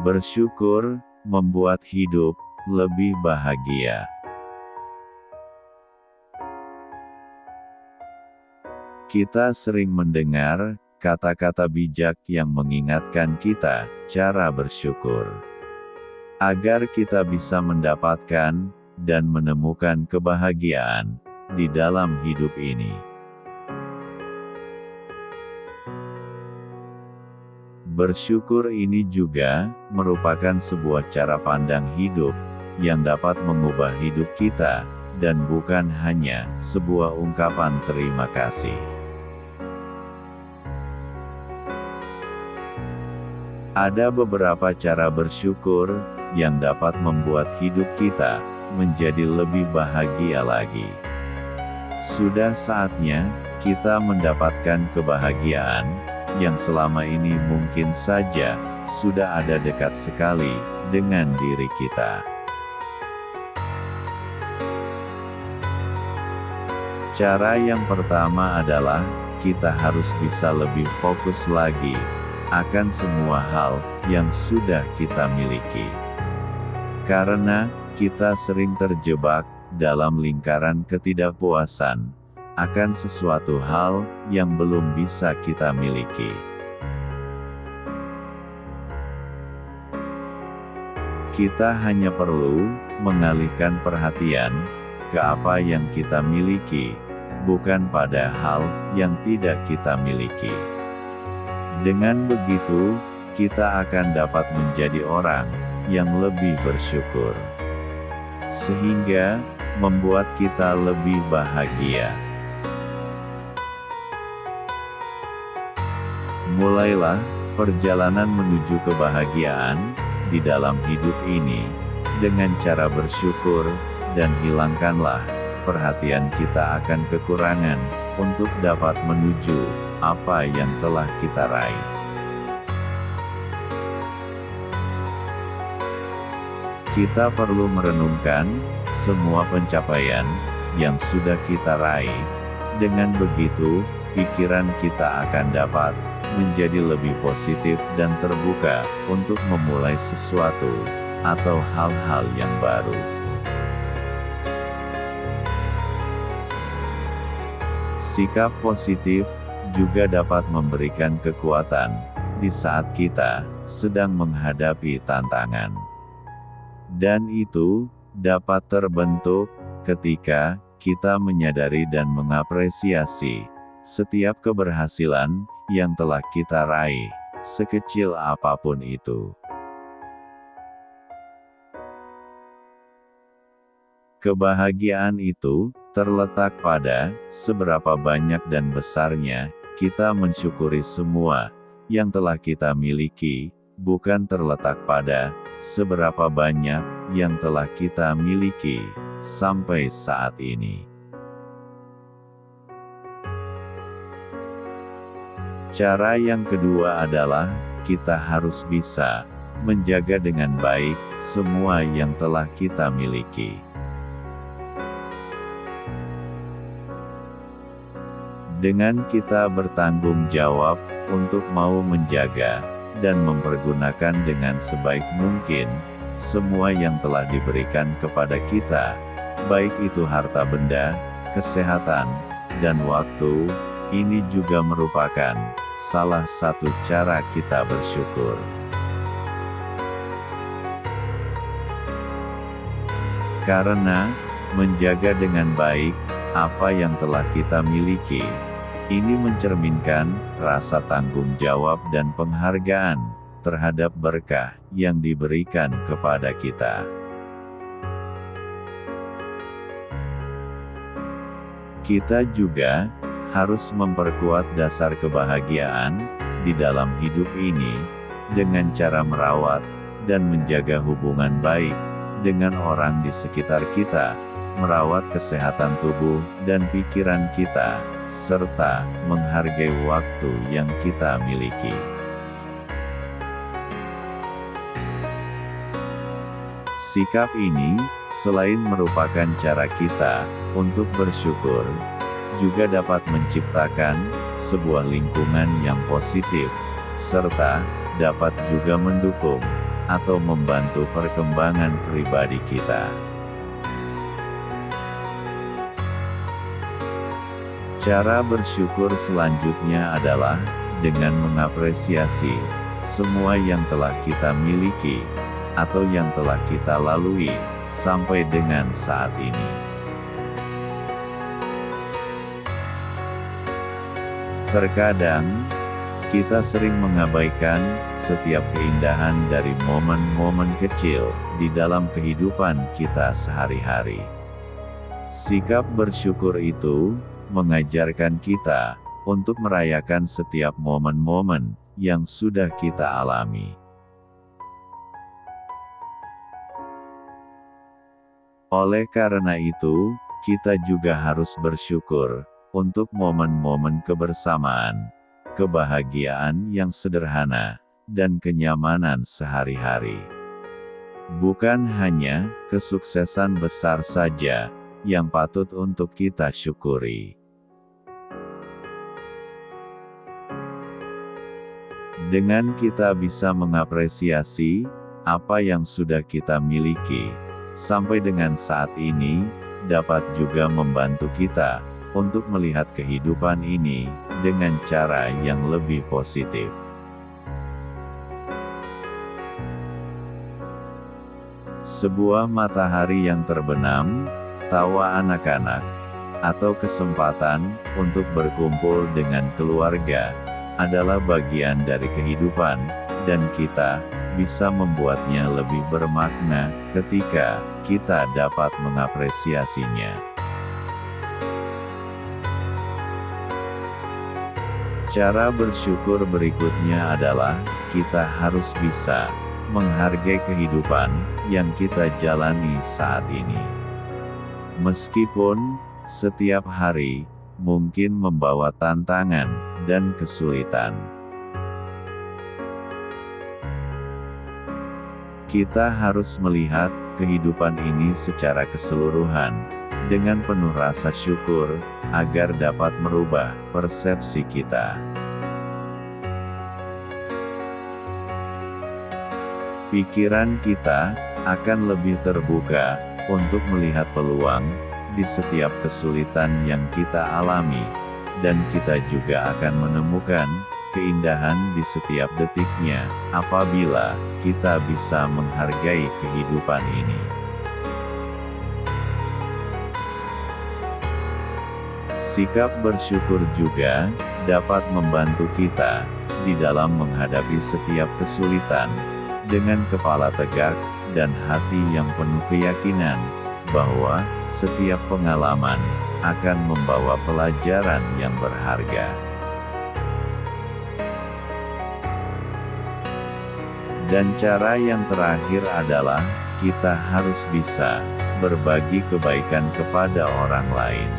Bersyukur membuat hidup lebih bahagia. Kita sering mendengar kata-kata bijak yang mengingatkan kita cara bersyukur, agar kita bisa mendapatkan dan menemukan kebahagiaan di dalam hidup ini. Bersyukur ini juga merupakan sebuah cara pandang hidup yang dapat mengubah hidup kita, dan bukan hanya sebuah ungkapan terima kasih. Ada beberapa cara bersyukur yang dapat membuat hidup kita menjadi lebih bahagia lagi. Sudah saatnya kita mendapatkan kebahagiaan yang selama ini mungkin saja sudah ada dekat sekali dengan diri kita. Cara yang pertama adalah kita harus bisa lebih fokus lagi akan semua hal yang sudah kita miliki. Karena kita sering terjebak dalam lingkaran ketidakpuasan akan sesuatu hal yang belum bisa kita miliki. Kita hanya perlu mengalihkan perhatian ke apa yang kita miliki, bukan pada hal yang tidak kita miliki. Dengan begitu, kita akan dapat menjadi orang yang lebih bersyukur, sehingga membuat kita lebih bahagia. Mulailah perjalanan menuju kebahagiaan di dalam hidup ini dengan cara bersyukur, dan hilangkanlah perhatian kita akan kekurangan untuk dapat menuju apa yang telah kita raih. Kita perlu merenungkan semua pencapaian yang sudah kita raih. Dengan begitu, pikiran kita akan dapat menjadi lebih positif dan terbuka untuk memulai sesuatu atau hal-hal yang baru. Sikap positif juga dapat memberikan kekuatan di saat kita sedang menghadapi tantangan. Dan itu dapat terbentuk ketika kita menyadari dan mengapresiasi setiap keberhasilan yang telah kita raih, sekecil apapun itu. Kebahagiaan itu terletak pada seberapa banyak dan besarnya kita mensyukuri semua yang telah kita miliki, bukan terletak pada seberapa banyak yang telah kita miliki sampai saat ini. Cara yang kedua adalah kita harus bisa menjaga dengan baik semua yang telah kita miliki. Dengan kita bertanggung jawab untuk mau menjaga dan mempergunakan dengan sebaik mungkin semua yang telah diberikan kepada kita, baik itu harta benda, kesehatan, dan waktu, ini juga merupakan salah satu cara kita bersyukur. Karena menjaga dengan baik apa yang telah kita miliki, ini mencerminkan rasa tanggung jawab dan penghargaan terhadap berkah yang diberikan kepada kita. Kita juga harus memperkuat dasar kebahagiaan di dalam hidup ini dengan cara merawat dan menjaga hubungan baik dengan orang di sekitar kita, merawat kesehatan tubuh dan pikiran kita, serta menghargai waktu yang kita miliki. Sikap ini, selain merupakan cara kita untuk bersyukur, juga dapat menciptakan sebuah lingkungan yang positif, serta dapat juga mendukung atau membantu perkembangan pribadi kita. Cara bersyukur selanjutnya adalah dengan mengapresiasi semua yang telah kita miliki atau yang telah kita lalui sampai dengan saat ini. Terkadang kita sering mengabaikan setiap keindahan dari momen-momen kecil di dalam kehidupan kita sehari-hari. Sikap bersyukur itu mengajarkan kita untuk merayakan setiap momen-momen yang sudah kita alami. Oleh karena itu, kita juga harus bersyukur untuk momen-momen kebersamaan, kebahagiaan yang sederhana, dan kenyamanan sehari-hari. Bukan hanya kesuksesan besar saja yang patut untuk kita syukuri. Dengan kita bisa mengapresiasi apa yang sudah kita miliki sampai dengan saat ini, dapat juga membantu kita untuk melihat kehidupan ini dengan cara yang lebih positif. Sebuah matahari yang terbenam, tawa anak-anak, atau kesempatan untuk berkumpul dengan keluarga adalah bagian dari kehidupan, dan kita bisa membuatnya lebih bermakna ketika kita dapat mengapresiasinya. Cara bersyukur berikutnya adalah kita harus bisa menghargai kehidupan yang kita jalani saat ini. Meskipun setiap hari mungkin membawa tantangan dan kesulitan, kita harus melihat kehidupan ini secara keseluruhan dengan penuh rasa syukur agar dapat merubah persepsi kita. Pikiran kita akan lebih terbuka untuk melihat peluang di setiap kesulitan yang kita alami, dan kita juga akan menemukan keindahan di setiap detiknya apabila kita bisa menghargai kehidupan ini. Sikap bersyukur juga dapat membantu kita di dalam menghadapi setiap kesulitan dengan kepala tegak dan hati yang penuh keyakinan bahwa setiap pengalaman akan membawa pelajaran yang berharga. Dan cara yang terakhir adalah kita harus bisa berbagi kebaikan kepada orang lain.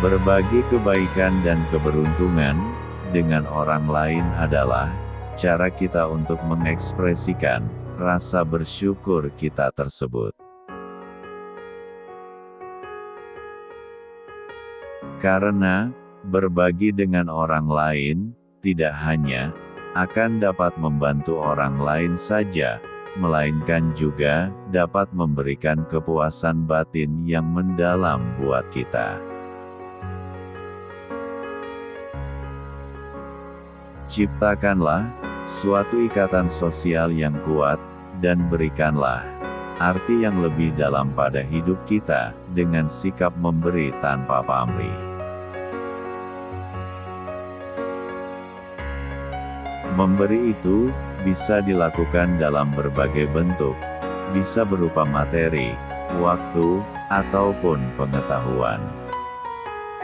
Berbagi kebaikan dan keberuntungan dengan orang lain adalah cara kita untuk mengekspresikan rasa bersyukur kita tersebut. Karena berbagi dengan orang lain tidak hanya akan dapat membantu orang lain saja, melainkan juga dapat memberikan kepuasan batin yang mendalam buat kita. Ciptakanlah suatu ikatan sosial yang kuat, dan berikanlah arti yang lebih dalam pada hidup kita dengan sikap memberi tanpa pamrih. Memberi itu bisa dilakukan dalam berbagai bentuk, bisa berupa materi, waktu, ataupun pengetahuan.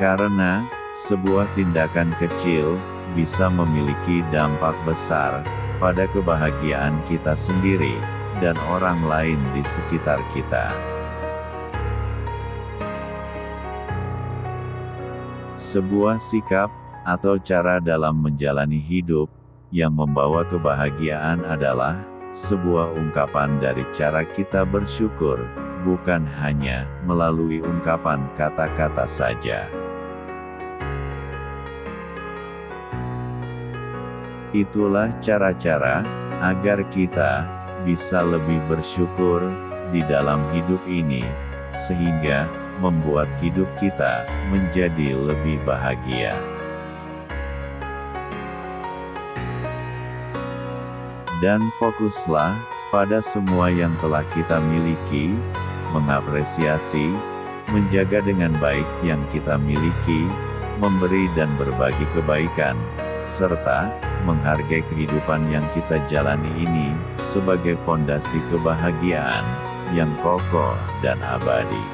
Karena sebuah tindakan kecil bisa memiliki dampak besar pada kebahagiaan kita sendiri dan orang lain di sekitar kita. Sebuah sikap atau cara dalam menjalani hidup yang membawa kebahagiaan adalah sebuah ungkapan dari cara kita bersyukur, bukan hanya melalui ungkapan kata-kata saja. Itulah cara-cara agar kita bisa lebih bersyukur di dalam hidup ini, sehingga membuat hidup kita menjadi lebih bahagia. Dan fokuslah pada semua yang telah kita miliki, mengapresiasi, menjaga dengan baik yang kita miliki, memberi dan berbagi kebaikan, serta menghargai kehidupan yang kita jalani ini sebagai fondasi kebahagiaan yang kokoh dan abadi.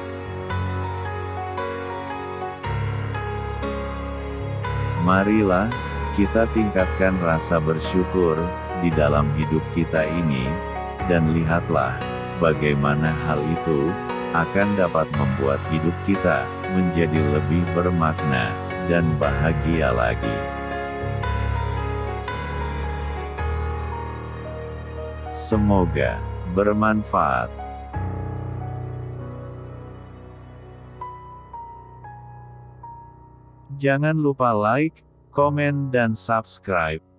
Marilah kita tingkatkan rasa bersyukur di dalam hidup kita ini, dan lihatlah bagaimana hal itu akan dapat membuat hidup kita menjadi lebih bermakna dan bahagia lagi. Semoga bermanfaat. Jangan lupa like, komen dan subscribe.